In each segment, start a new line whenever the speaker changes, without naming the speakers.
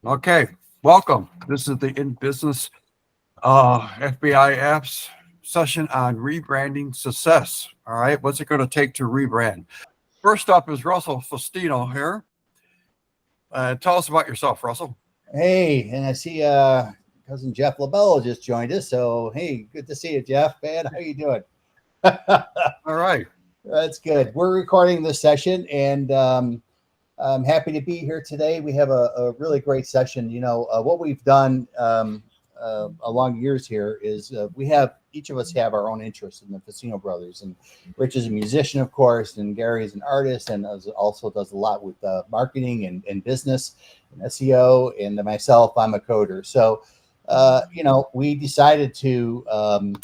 Okay, welcome. This is the In Business FBI apps session on rebranding success. All right, what's it going to take to rebrand? First up is Russell Festino here. Tell us about yourself, Russell.
Hey, and I see cousin Jeff LaBelle just joined us. So hey, good to see you, Jeff. Man, how you doing?
All right.
That's good. We're recording this session, and I'm happy to be here today. We have a really great session. What we've done along years here is each of us have our own interests in the Festino brothers. And Rich is a musician, of course, and Gary is an artist, and also does a lot with marketing and business and SEO. And myself, I'm a coder. So, we decided to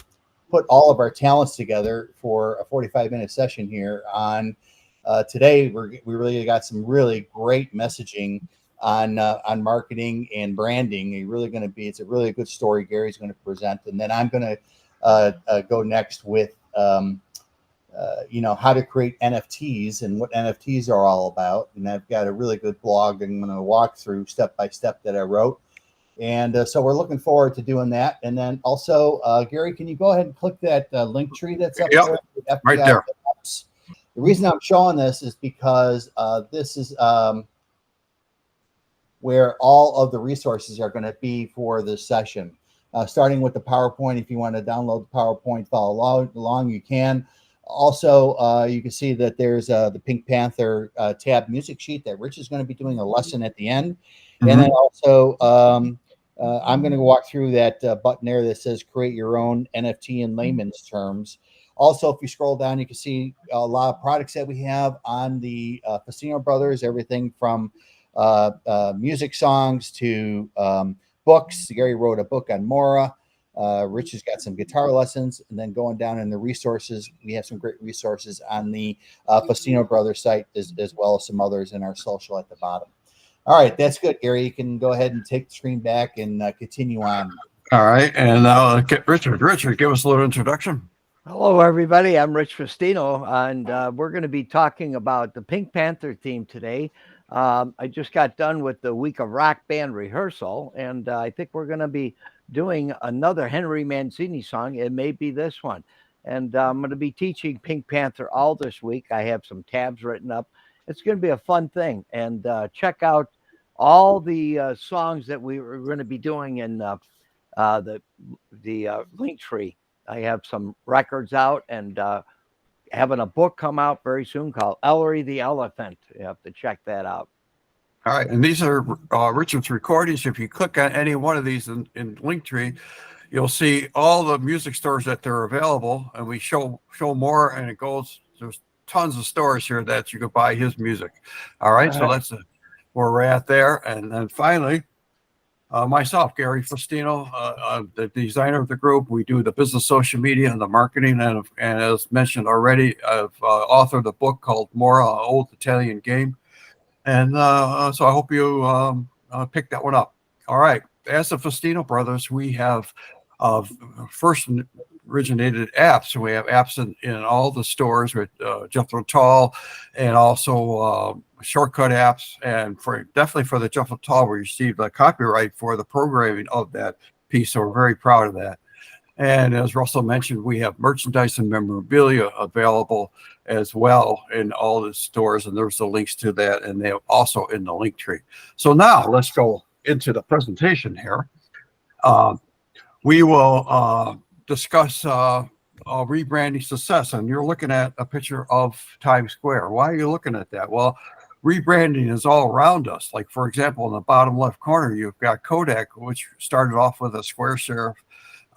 put all of our talents together for a 45-minute session here on today. We really got some really great messaging on marketing and branding. It's a really good story Gary's going to present, and then I'm going to go next with how to create NFTs and what NFTs are all about. And I've got a really good blog that I'm going to walk through step by step that I wrote. And so we're looking forward to doing that. And then also, Gary, can you go ahead and click that link tree that's up there?
Right there.
Apps. The reason I'm showing this is because this is where all of the resources are going to be for this session. Starting with the PowerPoint. If you want to download the PowerPoint, follow along, you can. Also, you can see that there's the Pink Panther tab music sheet that Rich is going to be doing a lesson at the end. Mm-hmm. And then also, I'm going to walk through that button there that says create your own NFT in layman's terms. Also, if you scroll down, you can see a lot of products that we have on the Festino brothers, everything from music songs to books. Gary wrote a book on Mora. Rich has got some guitar lessons. And then going down in the resources, we have some great resources on the Festino brothers site, as well as some others in our social at the bottom. All right, that's good, Gary. You can go ahead and take the screen back and continue on.
All right, and get Richard. Richard, give us a little introduction.
Hello, everybody. I'm Rich Festino, and we're going to be talking about the Pink Panther theme today. I just got done with the week of rock band rehearsal, and I think we're going to be doing another Henry Mancini song. It may be this one. And I'm going to be teaching Pink Panther all this week. I have some tabs written up. It's going to be a fun thing. And check out all the songs that we were going to be doing in the link tree. I have some records out and having a book come out very soon called Ellery the Elephant. You have to check that out.
All right, and these are Richard's recordings. If you click on any one of these in Linktree, you'll see all the music stores that they're available, and we show more, and there's tons of stores here that you can buy his music. All right, so that's where we're at there. And then finally, myself, Gary Festino, the designer of the group. We do the business, social media, and the marketing. And as mentioned already, I've authored a book called Mora, Old Italian Game. And so I hope you pick that one up. All right. As the Festino brothers, we have first originated apps. We have apps in all the stores with Jethro Tull, and also shortcut apps. And definitely for the Jethro Tull, we received a copyright for the programming of that piece. So we're very proud of that. And as Russell mentioned, we have merchandise and memorabilia available as well in all the stores, and there's the links to that, and they're also in the link tree. So now let's go into the presentation here. We will discuss rebranding success, and you're looking at a picture of Times Square. Why are you looking at that? Well, rebranding is all around us. Like, for example, in the bottom left corner, you've got Kodak, which started off with a square serif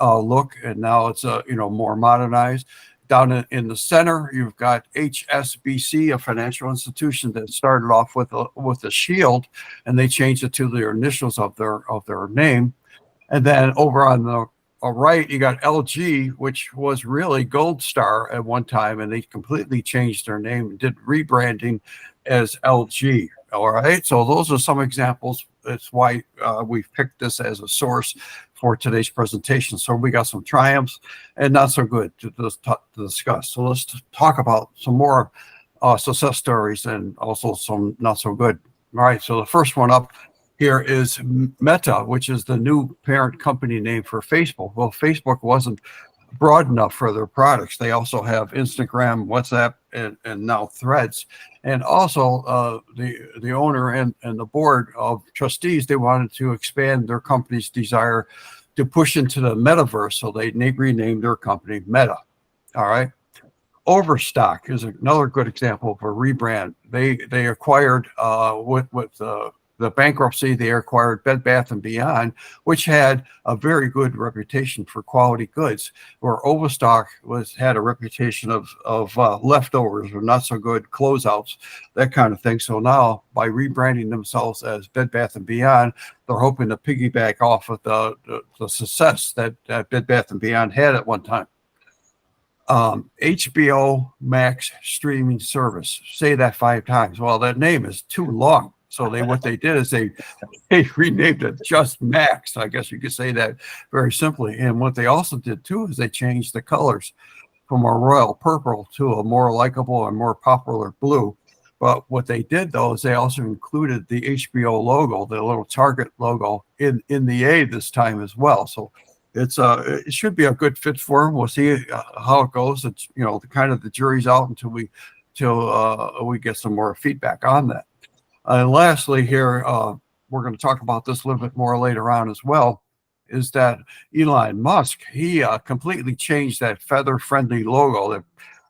look, and now it's more modernized. Down in the center, you've got HSBC, a financial institution that started off with a shield, and they changed it to their initials of their name. And then over on the right, you got LG, which was really Gold Star at one time, and they completely changed their name and did rebranding as LG. All right, so those are some examples. That's why we've picked this as a source for today's presentation. So we got some triumphs and not so good to discuss. So let's talk about some more success stories and also some not so good. All right, so the first one up here is Meta, which is the new parent company name for Facebook. Well, Facebook wasn't broad enough for their products. They also have Instagram, WhatsApp, and now Threads. And also the owner and the board of trustees, they wanted to expand their company's desire to push into the metaverse. So they renamed their company Meta. All right. Overstock is another good example of a rebrand. They acquired with the bankruptcy, they acquired Bed Bath and Beyond, which had a very good reputation for quality goods, where Overstock had a reputation of leftovers or not so good closeouts, that kind of thing. So now, by rebranding themselves as Bed Bath and Beyond, they're hoping to piggyback off of the success that Bed Bath and Beyond had at one time. HBO Max streaming service. Say that 5 times. Well, that name is too long. So what they did is they renamed it just Max. I guess you could say that very simply. And what they also did too is they changed the colors from a royal purple to a more likable and more popular blue. But what they did though is they also included the HBO logo, the little Target logo in the A this time as well. So it should be a good fit for them. We'll see how it goes. It's the jury's out until we get some more feedback on that. And lastly here, we're going to talk about this a little bit more later on as well, is that Elon Musk, he completely changed that feather-friendly logo,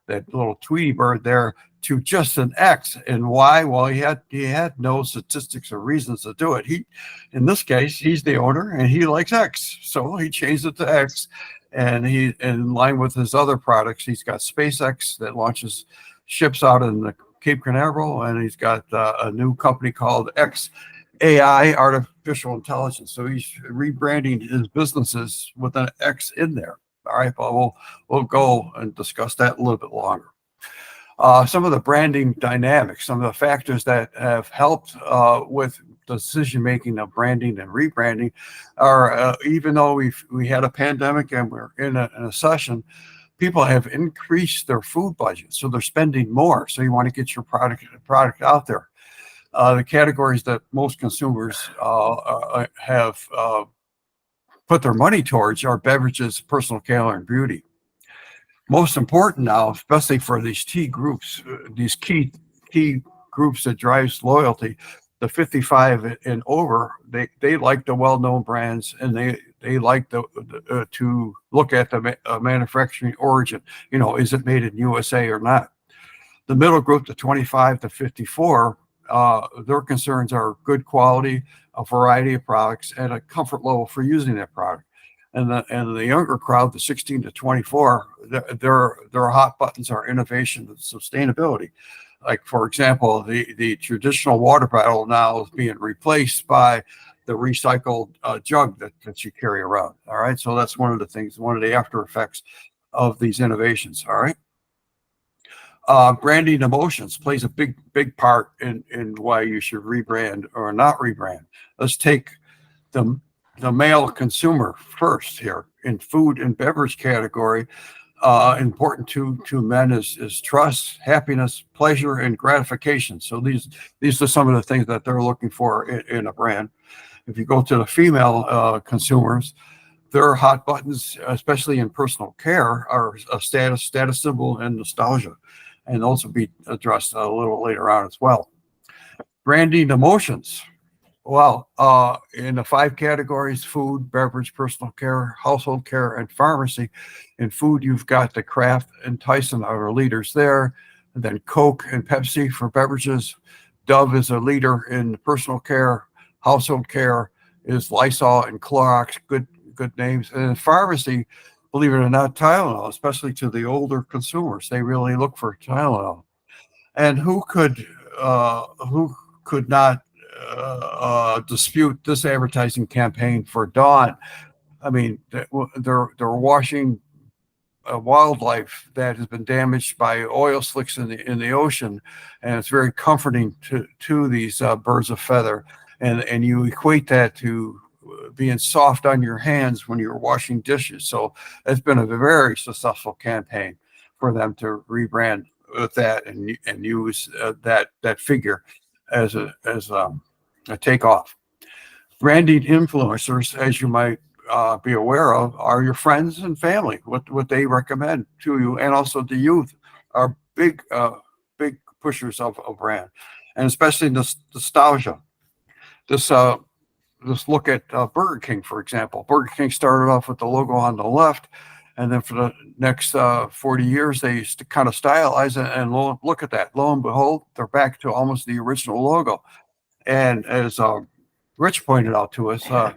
that little Tweety bird there, to just an X. And why? Well, he had no statistics or reasons to do it. In this case, he's the owner and he likes X, so he changed it to X. And he, in line with his other products, he's got SpaceX that launches ships out in the Cape Canaveral, and he's got a new company called XAI, Artificial Intelligence. So he's rebranding his businesses with an X in there. All right, but we'll go and discuss that a little bit longer. Some of the branding dynamics, some of the factors that have helped with the decision-making of branding and rebranding are, even though we had a pandemic and we're in a session, people have increased their food budget, so they're spending more. So you want to get your product out there. The categories that most consumers have put their money towards are beverages, personal care, and beauty. Most important now, especially for these key groups that drives loyalty, the 55 and over, they like the well-known brands, and they like to look at the manufacturing origin. Is it made in USA or not? The middle group, the 25 to 54, their concerns are good quality, a variety of products, and a comfort level for using that product. And the younger crowd, the 16 to 24, their hot buttons are innovation and sustainability. Like, for example, the traditional water bottle now is being replaced by the recycled jug that you carry around. All right, so that's one of the things, one of the after effects of these innovations. All right. Branding emotions plays a big part in why you should rebrand or not rebrand. Let's take the male consumer first here. In food and beverage category, important to men is trust, happiness, pleasure, and gratification. So these are some of the things that they're looking for in a brand. If you go to the female consumers, their hot buttons, especially in personal care, are a status symbol and nostalgia. And those will be addressed a little later on as well. Branding emotions. Well, in the 5 categories: food, beverage, personal care, household care, and pharmacy. In food, you've got the Kraft and Tyson are the leaders there. And then Coke and Pepsi for beverages. Dove is a leader in personal care. Household care is Lysol and Clorox, good names. And in pharmacy, believe it or not, Tylenol, especially to the older consumers, they really look for Tylenol. And who could not dispute this advertising campaign for Dawn? I mean, they're washing wildlife that has been damaged by oil slicks in the ocean, and it's very comforting to these birds of feather. And you equate that to being soft on your hands when you're washing dishes. So it's been a very successful campaign for them to rebrand with that and use that figure as a takeoff. Branding influencers, as you might be aware of, are your friends and family. What they recommend to you, and also the youth, are big pushers of a brand, and especially nostalgia. This Let's look at Burger King, for example. Burger King started off with the logo on the left, and then for the next 40 years, they used to kind of stylize it. And look at that. Lo and behold, they're back to almost the original logo. And as Rich pointed out to us, the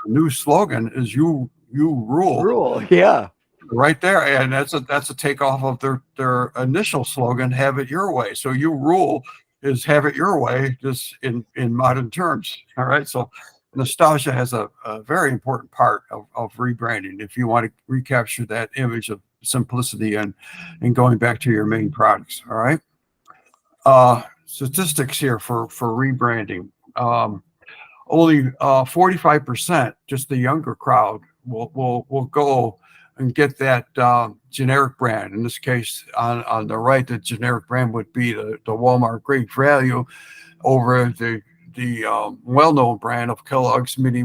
new slogan is "You rule."
Rule, yeah.
Right there, and that's a takeoff of their initial slogan, "Have it your way." So "You rule" is "Have it your way," just in modern terms. All right, so nostalgia has a very important part of rebranding if you want to recapture that image of simplicity and going back to your main products. All right, statistics here for rebranding. Only 45%, just the younger crowd, will go and get that generic brand. In this case, on the right, the generic brand would be the Walmart Great Value over the well-known brand of Kellogg's mini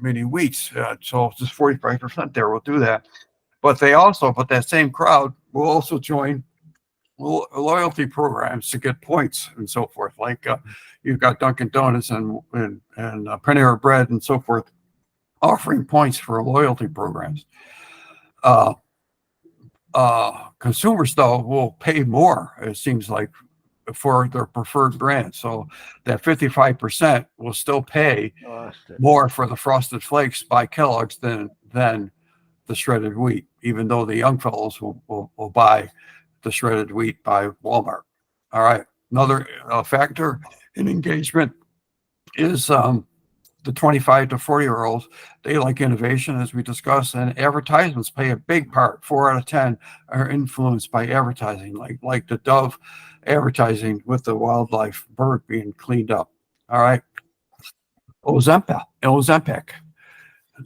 wheats. So just 45% there will do that. But that same crowd will also join loyalty programs to get points and so forth. Like you've got Dunkin' Donuts and Panera Bread and so forth offering points for loyalty programs. Consumers, though, will pay more, it seems like, for their preferred brand. So that 55% will still pay more for the Frosted Flakes by Kellogg's than the shredded wheat, even though the young fellows will buy the shredded wheat by Walmart. All right. Another factor in engagement is the 25 to 40-year-olds. They like innovation, as we discussed, and advertisements play a big part. 4 out of 10 are influenced by advertising, like the Dove advertising with the wildlife bird being cleaned up. All right. Ozempic.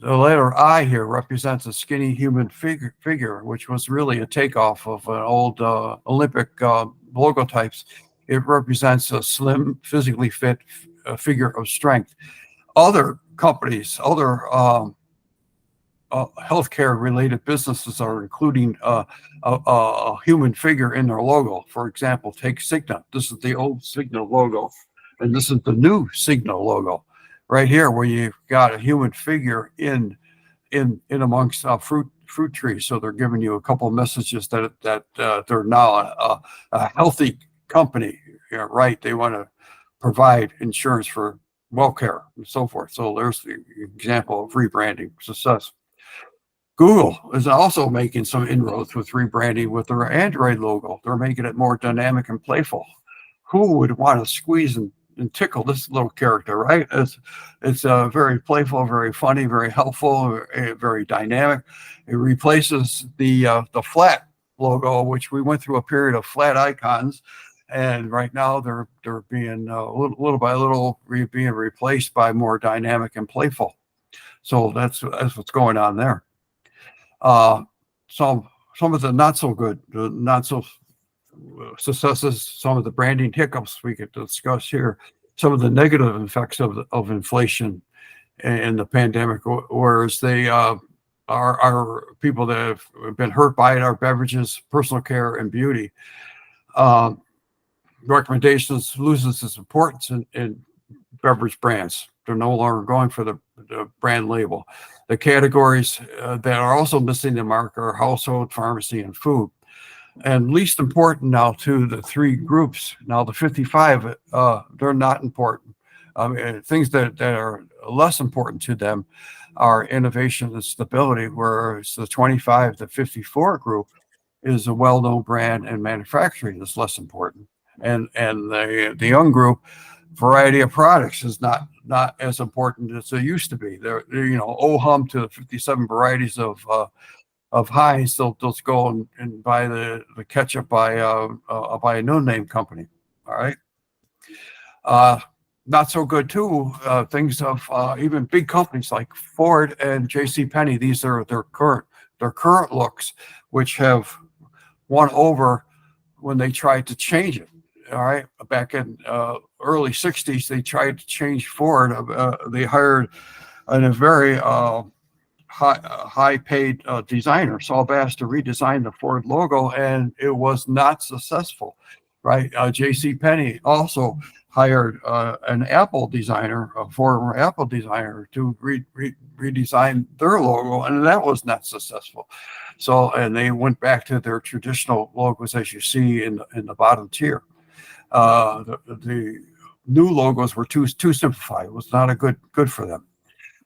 The letter I here represents a skinny human figure, which was really a takeoff of an old Olympic logotypes. It represents a slim, physically fit figure of strength. Other companies, other healthcare-related businesses are including a human figure in their logo. For example, take Cigna. This is the old Cigna logo, and this is the new Cigna logo. Right here, where you've got a human figure in amongst fruit trees. So they're giving you a couple of messages that they're now a healthy company, right? They want to provide insurance for welfare and so forth. So there's the example of rebranding success. Google is also making some inroads with rebranding with their Android logo. They're making it more dynamic and playful. Who would want to squeeze and tickle this little character, right? It's very playful, very funny, very helpful, very dynamic. It replaces the flat logo, which we went through a period of flat icons, and right now they're being little by little being replaced by more dynamic and playful. So that's what's going on there. Some of the not so good, not so successes, some of the branding hiccups we could discuss here, some of the negative effects of inflation and the pandemic, whereas they are people that have been hurt by it are beverages, personal care, and beauty. Recommendations loses its importance in beverage brands. They're no longer going for the brand label. The categories that are also missing the mark are household, pharmacy, and food. And least important now to the three groups. Now the 55, they're not important. Things that are less important to them are innovation and stability, whereas the 25 to 54 group is a well-known brand and manufacturing is less important. And the young group, variety of products is not as important as it used to be. They're oh hum to 57 varieties of Heinz. They'll just go and buy the ketchup by a no-name company. All right. Not so good too. Things of even big companies like Ford and JCPenney. These are their current looks, which have won over when they tried to change it. All right, back in early 60s, they tried to change Ford. They hired a very high paid designer, Saul Bass, to redesign the Ford logo, and it was not successful, right? J.C. Penney also hired an Apple designer, a former Apple designer, to redesign their logo, and that was not successful. So, and they went back to their traditional logos, as you see in the bottom tier. The new logos were too simplified. It was not a good for them.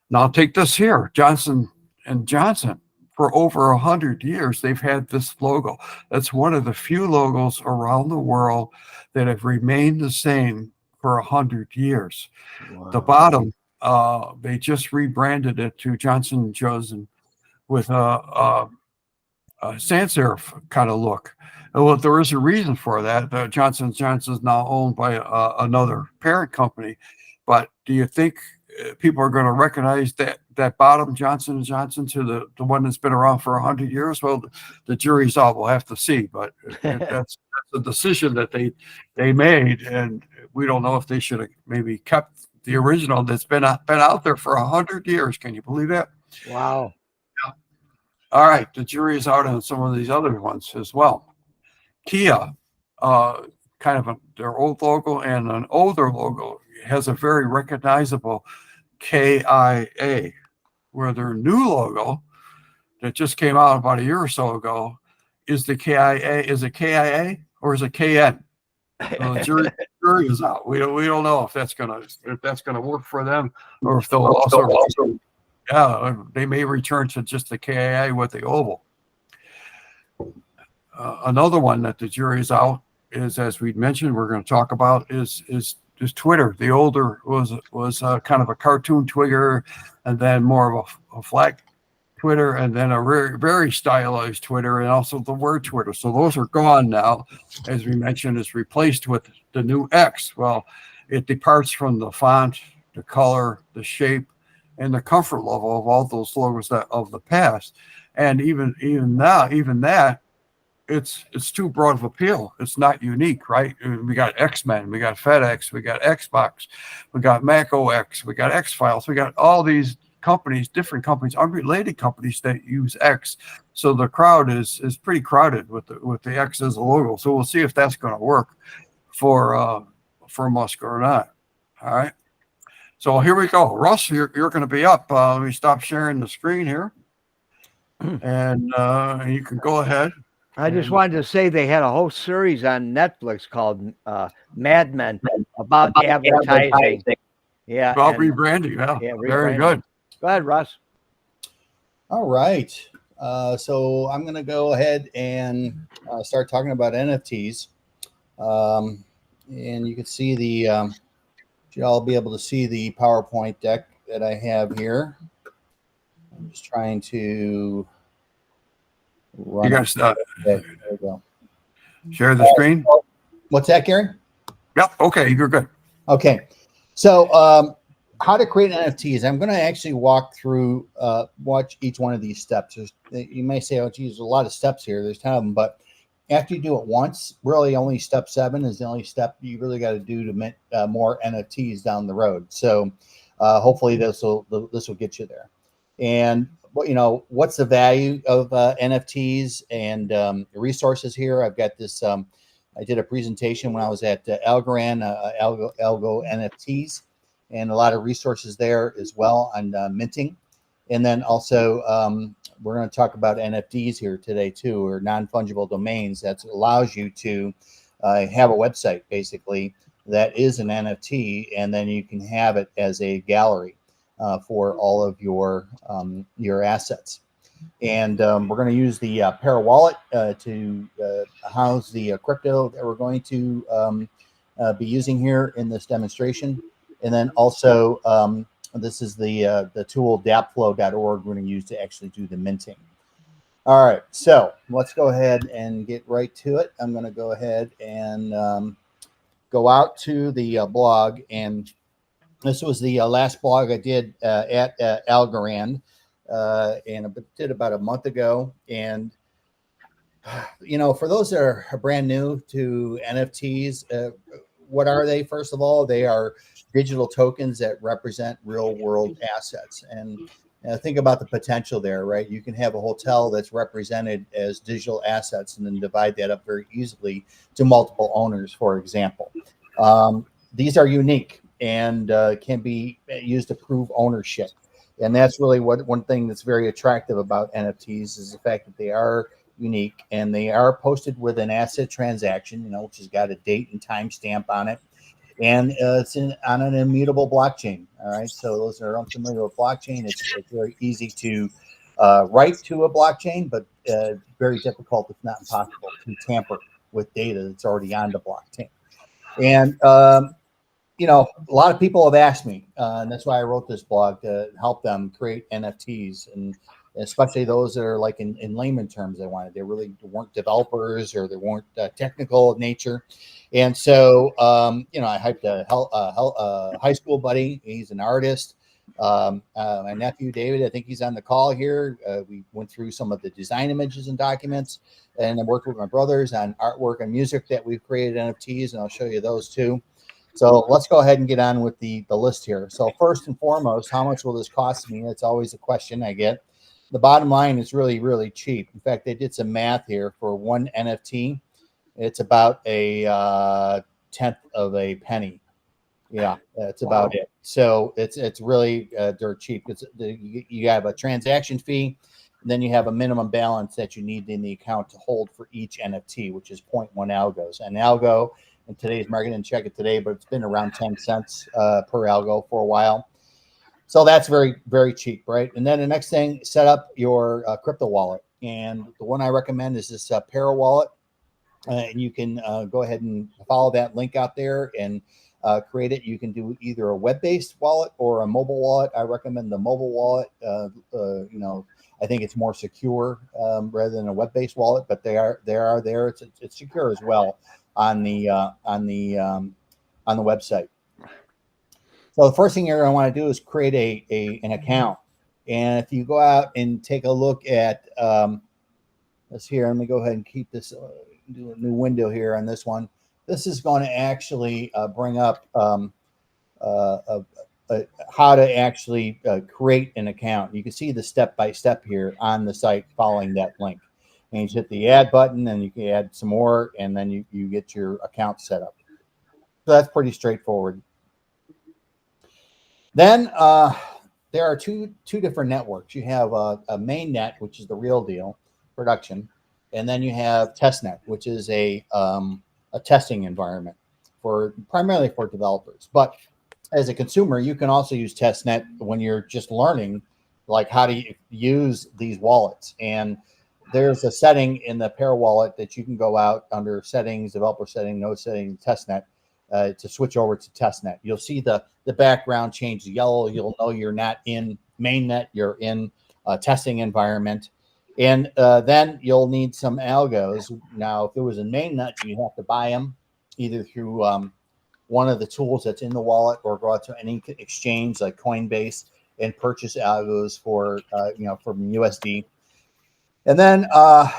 Now take this here, Johnson and Johnson. For over 100 years, they've had this logo. That's one of the few logos around the world that have remained the same for 100 years.
Wow.
The bottom, they just rebranded it to Johnson & Johnson with a sans serif kind of look. Well, there is a reason for that. Johnson & Johnson is now owned by another parent company. But do you think people are going to recognize that bottom Johnson & Johnson to the one that's been around for 100 years? Well, the jury's out. We'll have to see. But that's a decision that they made, and we don't know if they should have maybe kept the original that's been out there for 100 years. Can you believe that?
Wow.
Yeah. All right, the jury is out on some of these other ones as well. Kia, kind of their old logo and an older logo, has a very recognizable KIA, where their new logo that just came out about a year or so ago is the KIA. Is it KIA or is it KN? Well, the jury is out. We don't know if that's gonna work for them, or if they'll also they may return to just the KIA with the oval. Another one that the jury's out is, as we mentioned, we're going to talk about is Twitter. The older was kind of a cartoon Twitter, and then more of a flat Twitter, and then a very, very stylized Twitter, and also the word Twitter. So those are gone now. As we mentioned, it's replaced with the new X. Well, it departs from the font, the color, the shape, and the comfort level of all those logos of the past. And even that, it's too broad of appeal. It's not unique, right? We got X-Men, we got FedEx, we got Xbox, we got Mac OS, we got X-Files, we got all these companies, different companies, unrelated companies that use X. So the crowd is pretty crowded with the X as a logo. So we'll see if that's going to work for Musk or not. All right. So here we go. Russ, you're going to be up. Let me stop sharing the screen here, and you can go ahead.
I just wanted to say they had a whole series on Netflix called Mad Men about advertising. Yeah.
About rebranding. Yeah, very good.
Go ahead, Russ.
All right. So I'm going to go ahead and start talking about NFTs. And you can see you'll all be able to see the PowerPoint deck that I have here. I'm just trying to run.
You guys,
there we go.
Share the screen.
What's that, Gary?
Yep. Okay, you're good.
Okay. So how to create NFTs. I'm going to actually walk through, watch each one of these steps. You may say, oh, geez, there's a lot of steps here. There's 10 of them. But after you do it once, really only step 7 is the only step you really got to do to mint more NFTs down the road. So hopefully this will get you there. And what's the value of NFTs and resources here? I've got this. I did a presentation when I was at Algorand, Algo NFTs, and a lot of resources there as well on minting. And then also we're going to talk about NFTs here today too, or non-fungible domains. That allows you to have a website basically that is an NFT, and then you can have it as a gallery for all of your assets. And we're going to use the Para wallet to house the crypto that we're going to be using here in this demonstration. And then also, this is the tool dapflow.org we're going to use to actually do the minting. All right, so let's go ahead and get right to it. I'm going to go ahead and go out to the blog, and this was the last blog I did at Algorand, and I did about a month ago. And for those that are brand new to NFTs, what are they? First of all, they are digital tokens that represent real world assets. And think about the potential there, right? You can have a hotel that's represented as digital assets and then divide that up very easily to multiple owners, for example. These are unique and can be used to prove ownership. And that's really one thing that's very attractive about NFTs is the fact that they are unique and they are posted with an asset transaction, which has got a date and time stamp on it. And it's on an immutable blockchain. All right. So those are unfamiliar with blockchain. It's very easy to write to a blockchain, but very difficult, if not impossible, to tamper with data that's already on the blockchain. And a lot of people have asked me, and that's why I wrote this blog to help them create NFTs, and especially those that are like in layman terms, they really weren't developers or they weren't technical in nature. And so, I hyped a high school buddy. He's an artist. My nephew, David, I think he's on the call here. We went through some of the design images and documents, and I worked with my brothers on artwork and music that we've created NFTs, and I'll show you those too. So let's go ahead and get on with the list here. So first and foremost, how much will this cost me? That's always a question I get. The bottom line is really, really cheap. In fact, they did some math here for one NFT. It's about a tenth of a penny. Yeah, that's about it. So it's really dirt cheap. You have a transaction fee, and then you have a minimum balance that you need in the account to hold for each NFT, which is 0.1 algos. An algo in today's market, and check it today, but it's been around 10 cents per algo for a while. So that's very, very cheap, right? And then the next thing, set up your crypto wallet. And the one I recommend is this Para wallet. And you can go ahead and follow that link out there and create it. You can do either a web-based wallet or a mobile wallet. I recommend the mobile wallet. I think it's more secure rather than a web-based wallet, but they are there. It's secure as well on the website. So the first thing you're going to want to do is create an account. And if you go out and take a look at this here, let me go ahead and keep this, do a new window here on this one. This is going to actually bring up how to actually create an account. You can see the step-by-step here on the site following that link. And you just hit the add button, and you can add some more, and then you get your account set up. So that's pretty straightforward. Then there are two different networks. You have a main net, which is the real deal, production, and then you have testnet, which is a testing environment primarily for developers. But as a consumer, you can also use testnet when you're just learning, like how to use these wallets. And there's a setting in the Para wallet that you can go out under settings, developer setting, node setting, testnet to switch over to testnet. You'll see the background change to yellow. You'll know you're not in mainnet, you're in a testing environment. And then you'll need some algos. Now, if it was in mainnet, you have to buy them either through one of the tools that's in the wallet or go out to any exchange like Coinbase and purchase algos for from USD. And then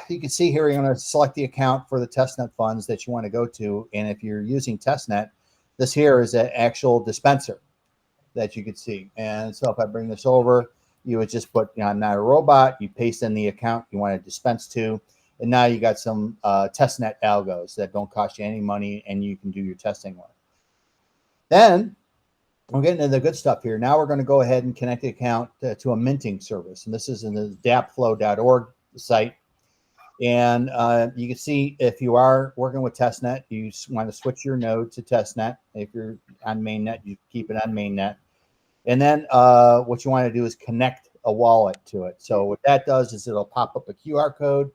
you can see here, you're going to select the account for the testnet funds that you want to go to. And if you're using testnet, this here is an actual dispenser that you could see. And so if I bring this over, you would just put, I'm not a robot. You paste in the account you want to dispense to. And now you got some testnet algos that don't cost you any money and you can do your testing with. Then we're getting into the good stuff here. Now we're going to go ahead and connect the account to a minting service. And this is in the dapflow.org site. And you can see if you are working with testnet, you want to switch your node to testnet. If you're on mainnet, you keep it on mainnet. And then what you want to do is connect a wallet to it. So what that does is it'll pop up a QR code.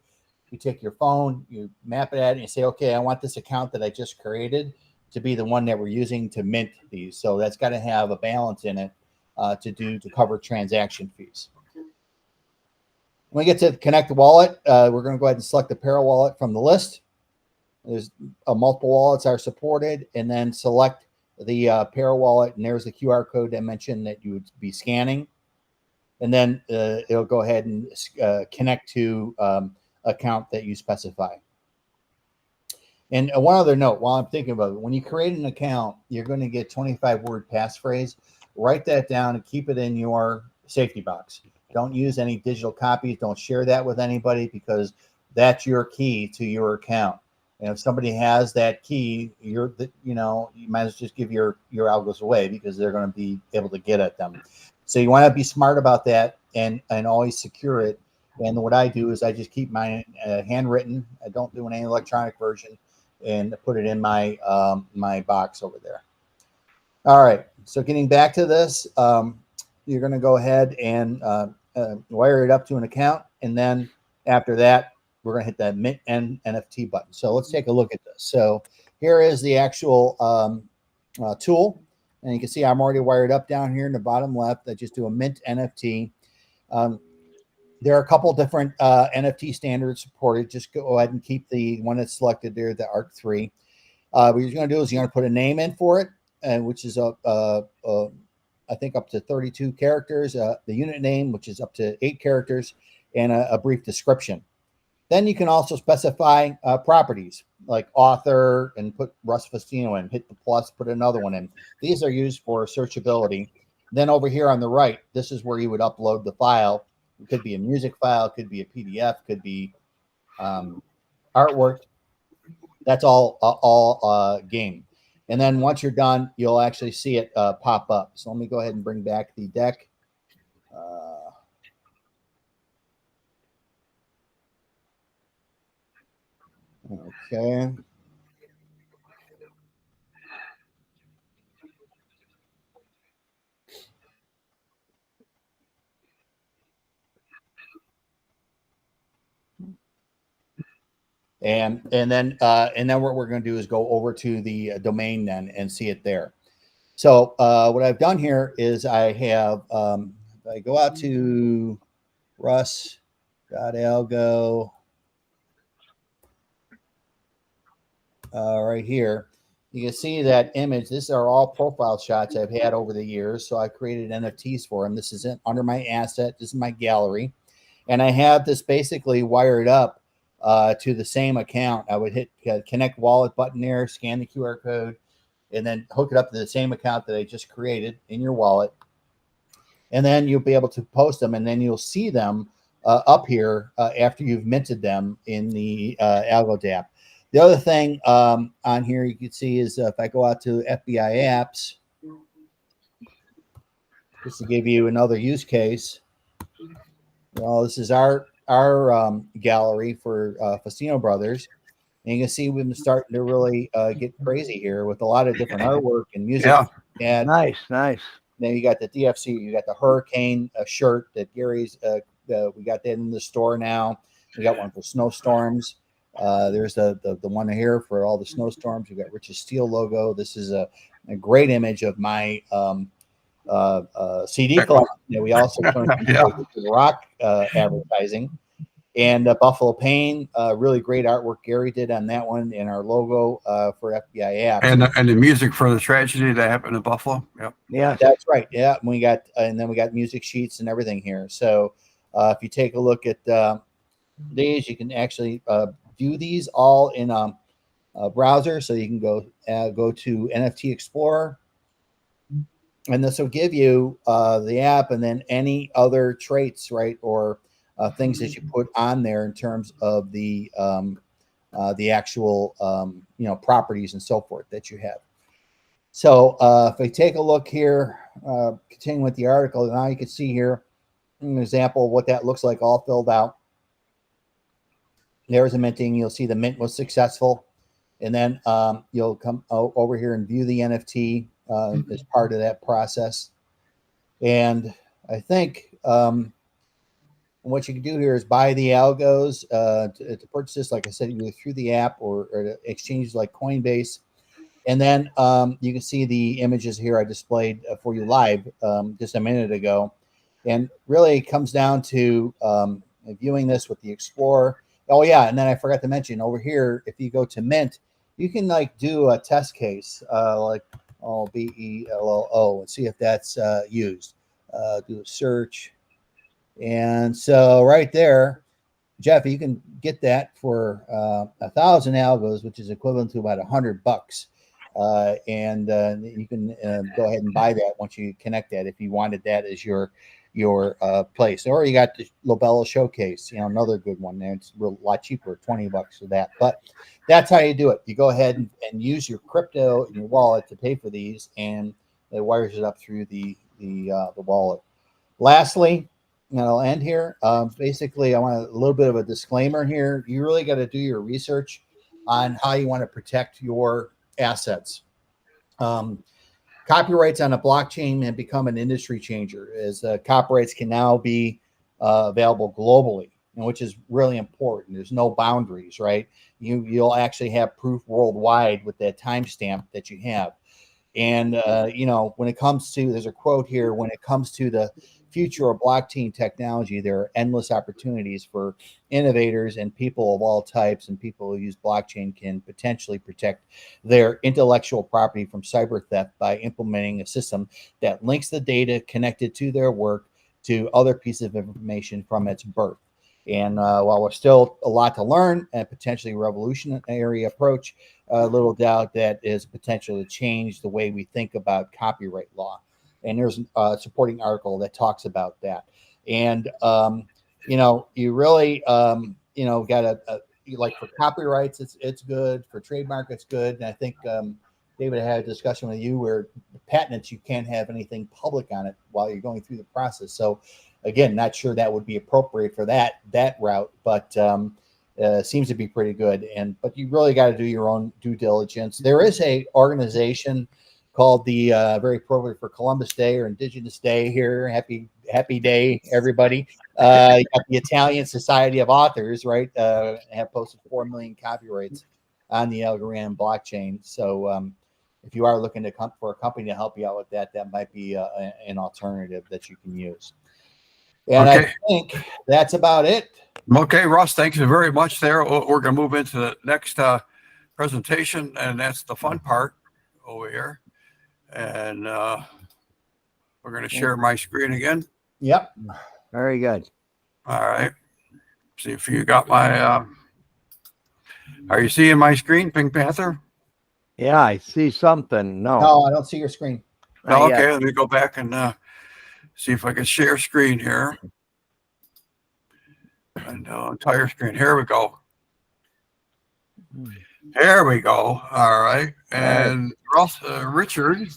You take your phone, you map it at it, and you say, okay, I want this account that I just created to be the one that we're using to mint these. So that's got to have a balance in it to cover transaction fees. When we get to connect the wallet, we're going to go ahead and select the Para wallet from the list. There's multiple wallets are supported, and then select the Para wallet, and there's the QR code I mentioned that you would be scanning. And then it'll go ahead and connect to account that you specify. And one other note, while I'm thinking about it, when you create an account, you're going to get 25-word passphrase. Write that down and keep it in your safety box. Don't use any digital copies. Don't share that with anybody, because that's your key to your account. And if somebody has that key, you might as well just give your algos away, because they're going to be able to get at them. So you want to be smart about that and always secure it. And what I do is I just keep mine handwritten. I don't do any electronic version, and put it in my my box over there. All right. So getting back to this, you're going to go ahead and wire it up to an account, and then after that, we're going to hit that Mint NFT button. So let's take a look at this. So here is the actual tool, and you can see I'm already wired up down here in the bottom left. I just do a Mint NFT. There are a couple different NFT standards supported. Just go ahead and keep the one that's selected there, the ARC 3. What you're going to do is you're going to put a name in for it, which is I think up to 32 characters. The unit name, which is up to 8 characters, and a brief description. Then you can also specify properties like author and put Russ Faustino in. Hit the plus, put another one in. These are used for searchability. Then over here on the right, this is where you would upload the file. It could be a music file, could be a PDF, could be artwork. That's all game. And then once you're done, you'll actually see it pop up. So let me go ahead and bring back the deck. Okay. And then what we're going to do is go over to the domain then and see it there. So what I've done here is I have I go out to Russ.algo right here. You can see that image. These are all profile shots I've had over the years. So I created NFTs for them. This is under my asset. This is my gallery. And I have this basically wired up to the same account. I would hit connect wallet button there, scan the QR code, and then hook it up to the same account that I just created in your wallet. And then you'll be able to post them, and then you'll see them up here after you've minted them in the Algo app. The other thing on here you can see is if I go out to FBI apps, just to give you another use case. Well, this is our gallery for Faustino Brothers. And you can see we've been starting to really get crazy here with a lot of different artwork and music.
Yeah.
And
Nice.
then you got the DFC, you got the hurricane shirt that Gary's. We got that in the store now. We got one for snowstorms. There's the one here for all the snowstorms. We got Rich's Steel logo. This is a great image of my CD collection. We also turned into the rock advertising. And Buffalo Pain, really great artwork Gary did on that one, and our logo for FBI apps.
And the music for the tragedy that happened in Buffalo. Yep.
Yeah,
That's right. Yeah, and then we got music sheets and everything here. So if you take a look at these, you can actually view these all in a browser. So you can go to NFT Explorer, and this will give you the app and then any other traits, right, or things that you put on there in terms of the actual properties and so forth that you have. So if I take a look here, continuing with the article, now you can see here an example of what that looks like all filled out. There's a minting. You'll see the mint was successful. And then you'll come over here and view the NFT as part of that process. And I think what you can do here is buy the algos to purchase this. Like I said, either through the app or exchanges like Coinbase. And then you can see the images here I displayed for you live just a minute ago. And really it comes down to viewing this with the Explorer. Oh, yeah. And then I forgot to mention over here, if you go to Mint, you can like do a test case like BELLO and see if that's used. Do a search. And so right there, Jeff, you can get that for 1,000 algos, which is equivalent to about $100. And you can go ahead and buy that once you connect that if you wanted that as your place. Or you got the Lobello Showcase, another good one there. It's a lot cheaper, $20 for that. But that's how you do it. You go ahead and use your crypto in your wallet to pay for these, and it wires it up through the wallet. Lastly, and I'll end here. Basically, I want a little bit of a disclaimer here. You really got to do your research on how you want to protect your assets. Copyrights on a blockchain have become an industry changer, as copyrights can now be available globally, which is really important. There's no boundaries, right? You'll actually have proof worldwide with that timestamp that you have. And when it comes to, there's a quote here, when it comes to the future of blockchain technology, there are endless opportunities for innovators and people of all types, and people who use blockchain can potentially protect their intellectual property from cyber theft by implementing a system that links the data connected to their work to other pieces of information from its birth. And while we're still a lot to learn and potentially revolutionary approach, little doubt that is potential to change the way we think about copyright law. And there's a supporting article that talks about that. And, you really, got to, like for copyrights, it's good. For trademark, it's good. And I think David, I had a discussion with you where patents, you can't have anything public on it while you're going through the process. So again, not sure that would be appropriate for that route, but seems to be pretty good. But you really got to do your own due diligence. There is a organization called the very appropriate for Columbus Day or Indigenous Day here. Happy day, everybody. You got the Italian Society of Authors, right? Have posted 4 million copyrights on the Algorand blockchain. So if you are looking for a company to help you out with that, that might be an alternative that you can use. And okay. I think that's about it.
Okay, Russ, thank you very much there. We're going to move into the next presentation, and that's the fun part over here. And we're going to share my screen again.
Yep.
Very good.
All right. See if you got my, are you seeing my screen, Pink Panther?
Yeah, I see something.
No, I don't see your screen.
Oh, okay, let me go back and see if I can share screen here. And entire screen. Here we go. There we go. All right. And Russ, Richard,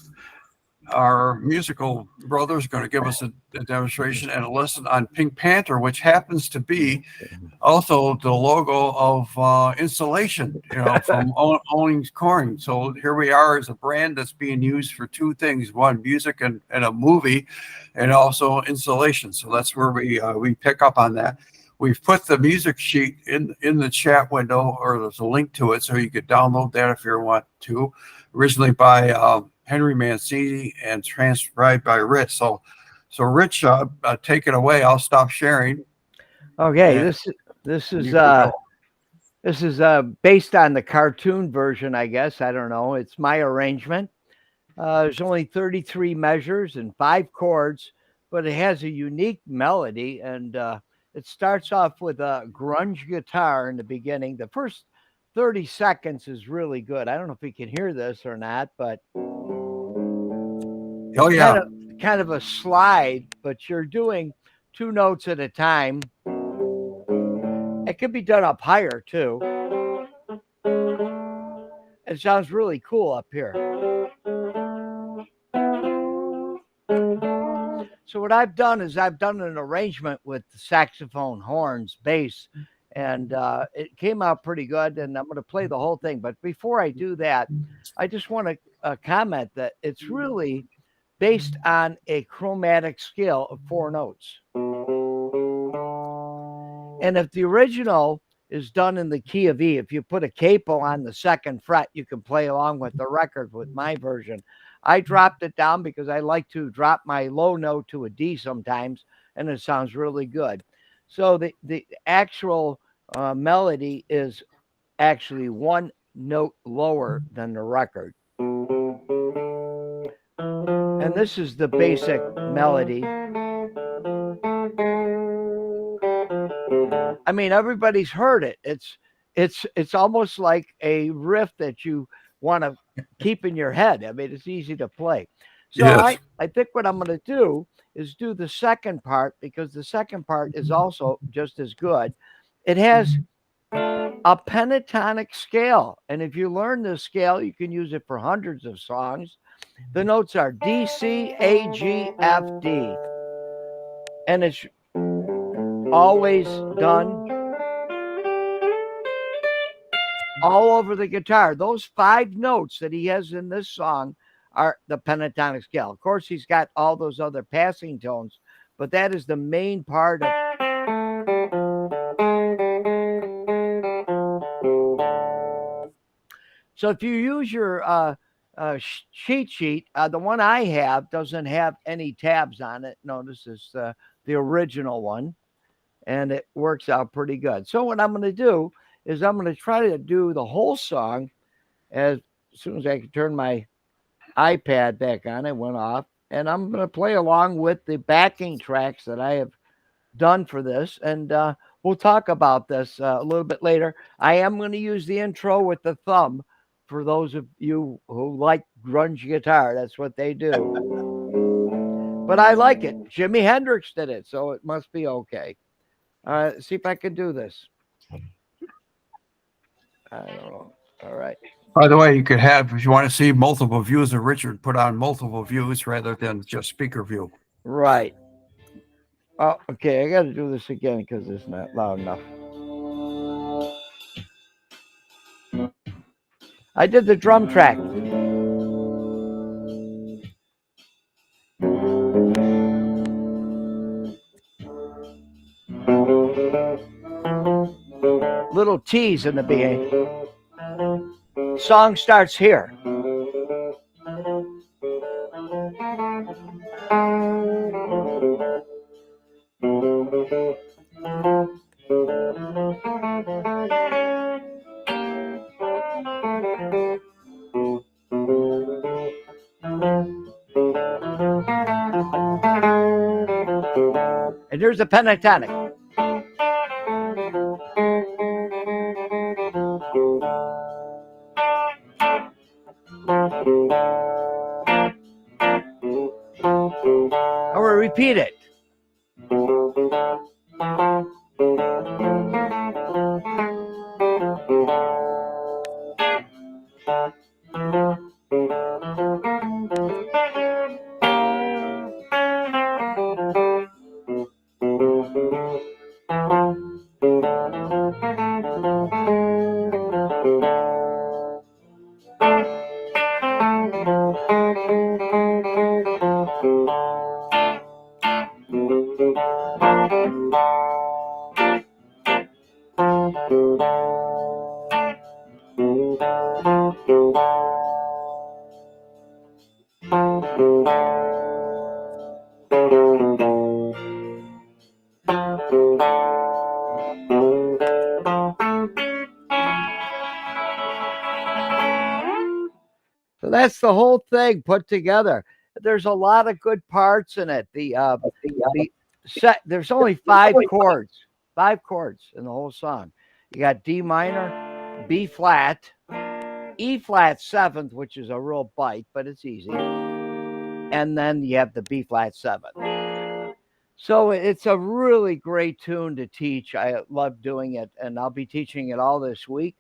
our musical brother, is going to give us a demonstration and a lesson on Pink Panther, which happens to be also the logo of Installation, from Owings Corning. So here we are as a brand that's being used for two things: one, music and a movie, and also installation. So that's where we pick up on that. We've put the music sheet in the chat window, or there's a link to it, so you could download that if you want to. Originally by Henry Mancini and transcribed by Rich. So Rich, take it away. I'll stop sharing.
Okay, this is based on the cartoon version, I guess. I don't know. It's my arrangement. There's only 33 measures and 5 chords, but it has a unique melody, and it starts off with a grunge guitar in the beginning. The first 30 seconds is really good. I don't know if you can hear this or not, but
oh yeah,
kind of a slide, but you're doing 2 notes at a time. It could be done up higher too. It sounds really cool up here. So what I've done is I've done an arrangement with the saxophone, horns, bass, and it came out pretty good, and I'm going to play the whole thing. But before I do that, I just want to comment that it's really based on a chromatic scale of 4 notes. And if the original is done in the key of E, if you put a capo on the 2nd fret, you can play along with the record with my version. I dropped it down because I like to drop my low note to a D sometimes, and it sounds really good. So the actual melody is actually 1 note lower than the record. And this is the basic melody. I mean, everybody's heard it. It's almost like a riff that you want to keep in your head. I mean, it's easy to play. So
Yes.
I think what I'm going to do is do the second part, because the second part is also just as good. It has a pentatonic scale. And if you learn this scale, you can use it for hundreds of songs. The notes are D, C, A, G, F, D. And it's always done all over the guitar. Those 5 notes that he has in this song are the pentatonic scale. Of course, he's got all those other passing tones, but that is the main part of. So if you use your cheat sheet, the one I have doesn't have any tabs on it. No, this is the original one, and it works out pretty good. So what I'm going to do is I'm going to try to do the whole song as soon as I can turn my iPad back on. It went off, and I'm going to play along with the backing tracks that I have done for this, and we'll talk about this a little bit later. I am going to use the intro with the thumb for those of you who like grunge guitar. That's what they do. But I like it. Jimi Hendrix did it, so it must be okay. See if I can do this. I don't know. All right.
By the way, you could have, if you want to see multiple views of Richard, put on multiple views rather than just speaker view.
Right. Oh, okay. I got to do this again because it's not loud enough. I did the drum track. Little T's in the beginning. Song starts here. And here's the pentatonic. I will repeat it. So that's the whole thing put together. There's a lot of good parts in it. There's only 5 chords in the whole song. You got D minor, B flat, E flat 7th, which is a real bite, but it's easy. And then you have the B flat 7th. So it's a really great tune to teach. I love doing it, and I'll be teaching it all this week.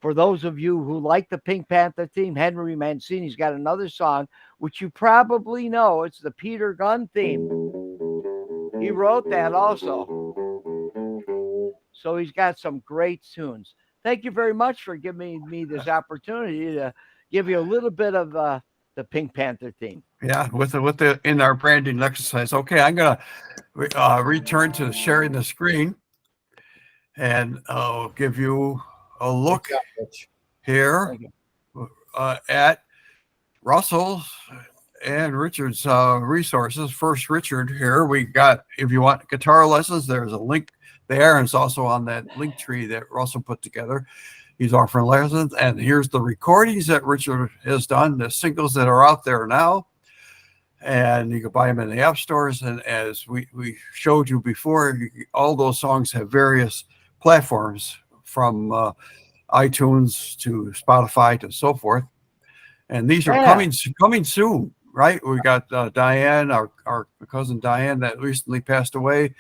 For those of you who like the Pink Panther theme, Henry Mancini's got another song, which you probably know. It's the Peter Gunn theme. He wrote that also. So he's got some great tunes. Thank you very much for giving me this opportunity to give you a little bit of the Pink Panther theme.
Yeah, with the in our branding exercise. Okay, I'm gonna return to sharing the screen, and I'll give you a look here at Russell's and Richard's resources. First, Richard here. We got, if you want guitar lessons, there's a link there, and it's also on that link tree that Russell put together. He's offering lessons, and here's the recordings that Richard has done, the singles that are out there now. and you can buy them in the app stores. And as we showed you before, all those songs have various platforms from iTunes to Spotify to so forth. And these are coming soon, right? We got Diane, our cousin Diane, that recently passed away,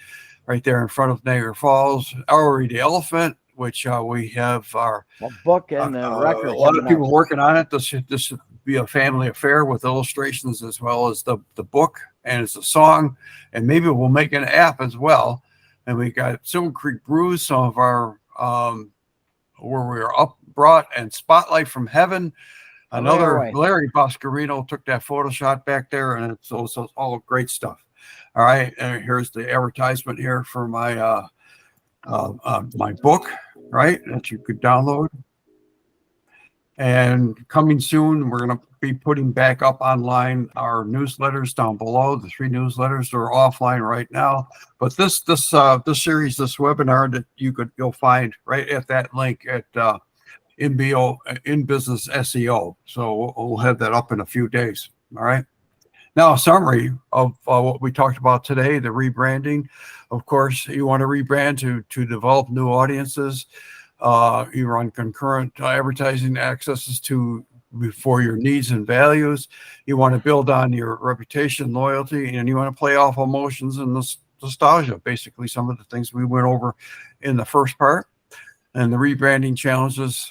right there in front of Niagara Falls. Ellery the Elephant, which we have our
book and record.
A lot of people working on it. This should be a family affair with illustrations as well as the book, and it's a song, and maybe we'll make an app as well. And we got Silver Creek Brews, some of our where we were brought, and Spotlight from Heaven. Another Larry Boscarino took that photo shot back there, and it's also all great stuff. All right, and here's the advertisement here for my my book, right, that you could download. And coming soon, we're going to be putting back up online our newsletters down below. The 3 newsletters are offline right now, but this series, this webinar that you'll find right at that link at in business SEO. So we'll have that up in a few days. All right. Now, a summary of what we talked about today, the rebranding. Of course, you want to rebrand to develop new audiences. You run concurrent advertising accesses for your needs and values. You want to build on your reputation, loyalty, and you want to play off emotions and nostalgia. Basically, some of the things we went over in the first part. And the rebranding challenges,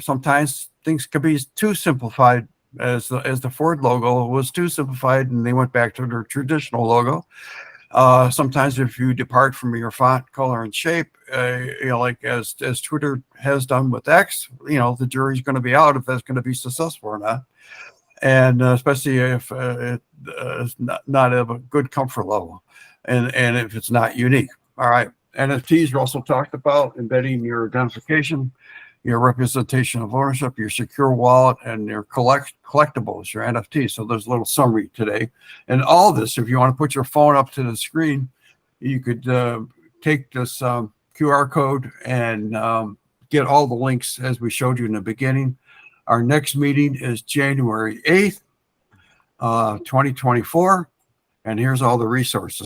sometimes things can be too simplified, as the Ford logo was too simplified and they went back to their traditional logo. Sometimes if you depart from your font, color, and shape, like as Twitter has done with X, the jury's going to be out if that's going to be successful or not. And especially if it's not of a good comfort level, and if it's not unique. All right. NFTs are also talked about, embedding your identification, your representation of ownership, your secure wallet, and your collectibles, your NFTs. So there's a little summary today. And all this, if you want to put your phone up to the screen, you could take this QR code and get all the links as we showed you in the beginning. Our next meeting is January 8th, 2024. And here's all the resources.